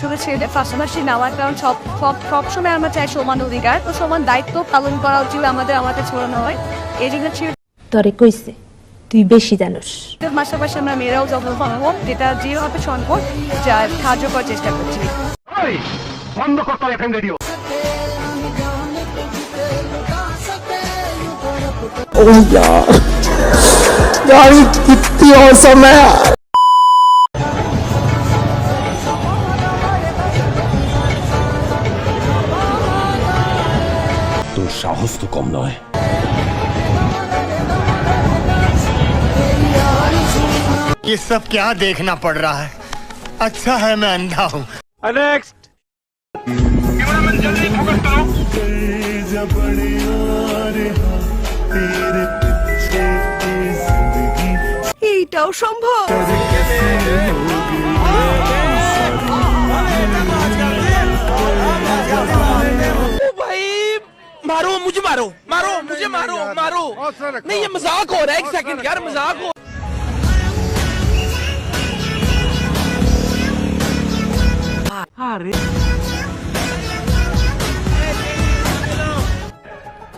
শুধু ছেলেদের পাশাপাশি নেওয়ার কারণ সবসময় আমরা চাই সমান অধিকার, তো সমান দায়িত্ব পালন করা উচিত আমাদের ছড়ানো হয়। এই জন্য তরে কইছে তুই বেশি জানোস। পাশাপাশি আমরা মেয়েরাও যত্ন পাবো, যেটা যেভাবে সম্ভব যা সাহায্য করার চেষ্টা করছি। বন্ধ করতে হবে এফএম রেডিও। ओह यार कितनी औसम है। তোর সাহস তো কম নয়। ये सब क्या देखना पड़ रहा है? अच्छा है मैं अंधा हूँ। नेक्स्ट এইটাও সম্ভব। मारो मुझे, मारो मारो मुझे, मारो मारो। नहीं ये मजाक हो रहा है, एक सेकंड यार, मजाक हो।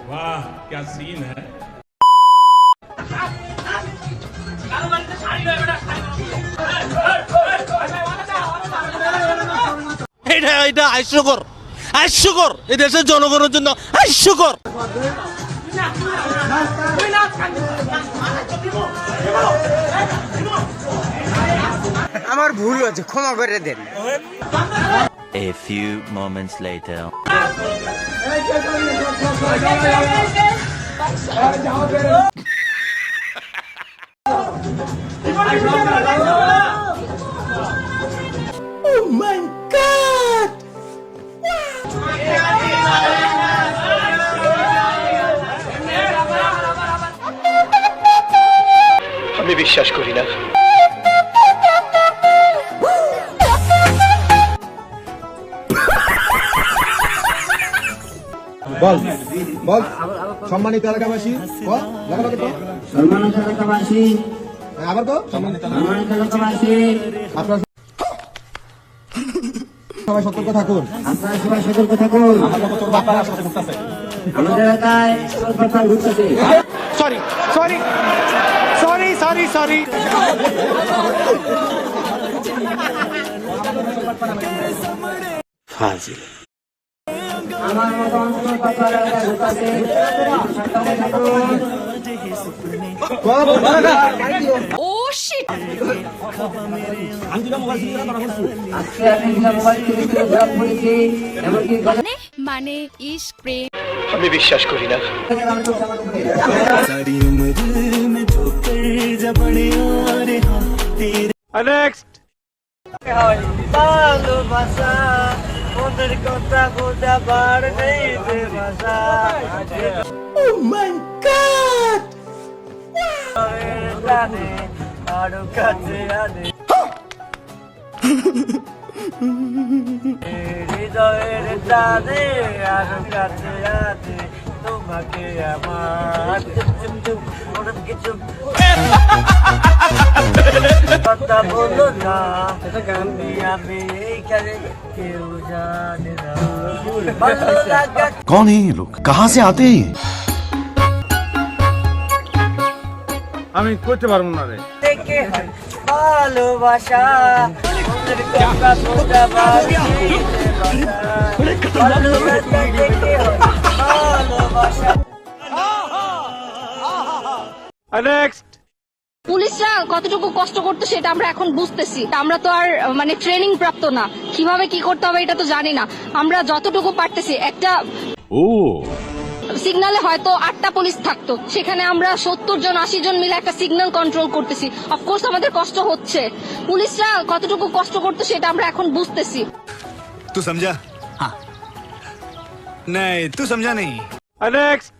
वाह क्या सीन है। এটা হাস্যকর, হাস্যকর এই দেশের জনগণের জন্য হাস্যকর। আমার ভুল হয়েছে, ক্ষমা করে দেন। A few moments later. Oh my God! আমি বিশ্বাস করি না। বল বল সম্মানিত এলাকাবাসী, বল লেখালেখি তো। সম্মানিত এলাকাবাসী, আবার তো সম্মানিত এলাকাবাসী, আপনারা সবাই সতর্ক থাকুন। আপনারা সবাই সতর্ক থাকুন। আমাদের এলাকায় কথা ঘুরতেছে। Sorry sorry sorry sorry sorry. ফাজিল। আমার মতো অন্তত কথা ঘুরতেছে। সাবধানে থাকুন। ও শিট, আজকে আমি মোবাইল থেকে ব্লক করেছি, এমনকি মানে ইস্প্রে। আমি বিশ্বাস করি না। নেক্সট ভালোবাসা ওদের কথা বোঝাবার নেই যে ভাষা। Oh my God! জানে আরো কাছে আনে হৃদয়ের জানে আরো কাছে আনে তোমাকে আমার চুপ চুপ ওরম কিছু কথা বলো না, আমি এইখানে কেউ জানে না। ভালো লাগা कौन है ये लोग, कहाँ से आते हैं? আমি করতে পারবো না রে। থেকে ভালোবাসা ওদের কথা বোঝাবার নেই যে ভাষা। ভালোবাসা থেকে ভালোবাসা। নেক্সট পুলিশরা কতটুকু কষ্ট করতো সেটা আমরা এখন বুঝতেছি। আমরা তো আর মানে ট্রেনিং প্রাপ্ত না, কিভাবে কি করতে হবে এটা তো জানি না। আমরা যতটুকু পারতেছি, একটা সিগনালে হয়তো 8টা পুলিশ থাকতো, সেখানে আমরা 70 জন 80 জন মিলে একটা সিগন্যাল কন্ট্রোল করতেছি। অফকোর্স আমাদের কষ্ট হচ্ছে, পুলিশরা কতটুকু কষ্ট করতো সেটা আমরা এখন বুঝতেছি। तू समझा? हाँ। नहीं तू समझा नहीं। नेक्स्ट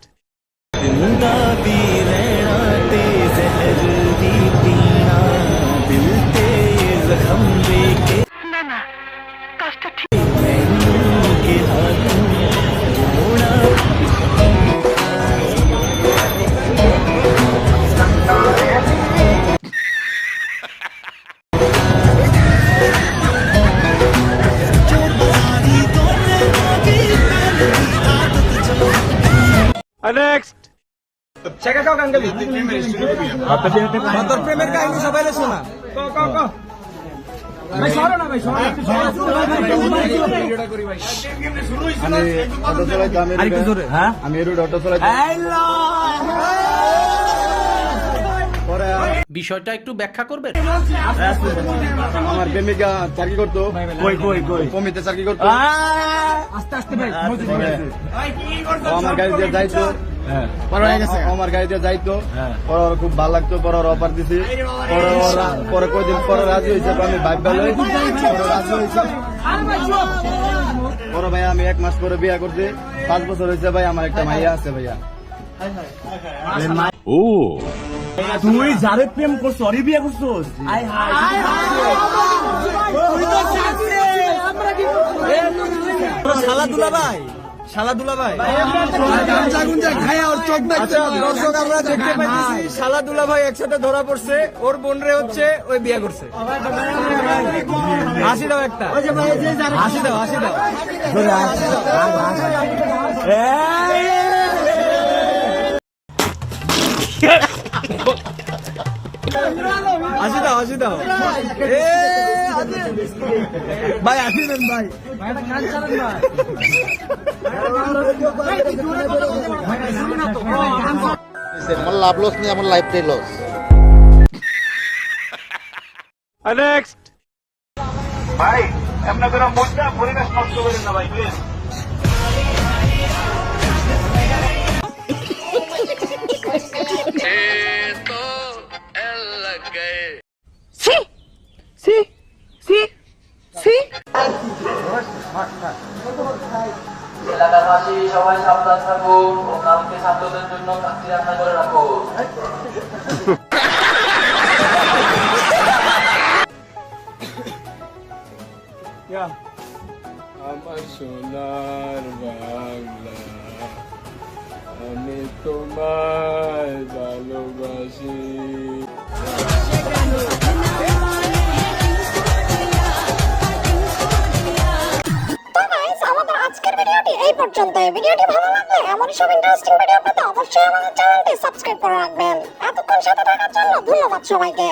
নেক্সট তোর প্রেমের কাহিনী সবাই শোনা আমি অটো বিষয়টা একটু ব্যাখ্যা করবেন। আমার প্রেমিকা চাকরি করতো কমিতে চাকরি করতো আমার গাড়ি দিয়ে যাইতো আমার গাড়ি দিয়ে যাইতো পরে ওর খুব ভালো লাগতো পরে ওর অফার দিছি পরে কয়দিন পরে রাজি হয়েছে আমি ভাই রাজি হয়েছে পরে ভাই আমি 1 মাস পরে বিয়ে করছি 5 বছর হয়েছে ভাই আমার একটা মাইয়া আছে ভাইয়া ও তুই যারে প্রেম করছো অরি বিয়ে করছোস শালাদুলা ভাই দর্শক আমরা দেখতে পাইতেছি শালাদুলা ভাই একসাথে ধরা পড়ছে ওর বোন রে হচ্ছে ওই বিয়ে করছে হাসি দাও একটা হাসি দাও হাসি দাও ভাই হাসি দেন ভাই আমার লাভ লস নেই আমার লাইফটাই লস নেক্সট ভাই আপনার করে মনটা পরিবেশ নষ্ট করেন না ভাই প্লিজ এলাকাবাসী সবাই সাবধান থাকুন ও কালকে ছাত্রদের জন্য কাচ্চি রান্না করে রাখুন। আমার সোনার বাংলা আমি তোমায় ভালোবাসি। আমাদের আজকের ভিডিওটি এই পর্যন্ত। ভিডিওটি ভালো লাগলে এমন সব ইন্টারেস্টিং ভিডিও পেতে অবশ্যই আমাদের চ্যানেলটি সাবস্ক্রাইব করে রাখবেন। এতক্ষণ সাথে থাকার জন্য ধন্যবাদ সবাইকে।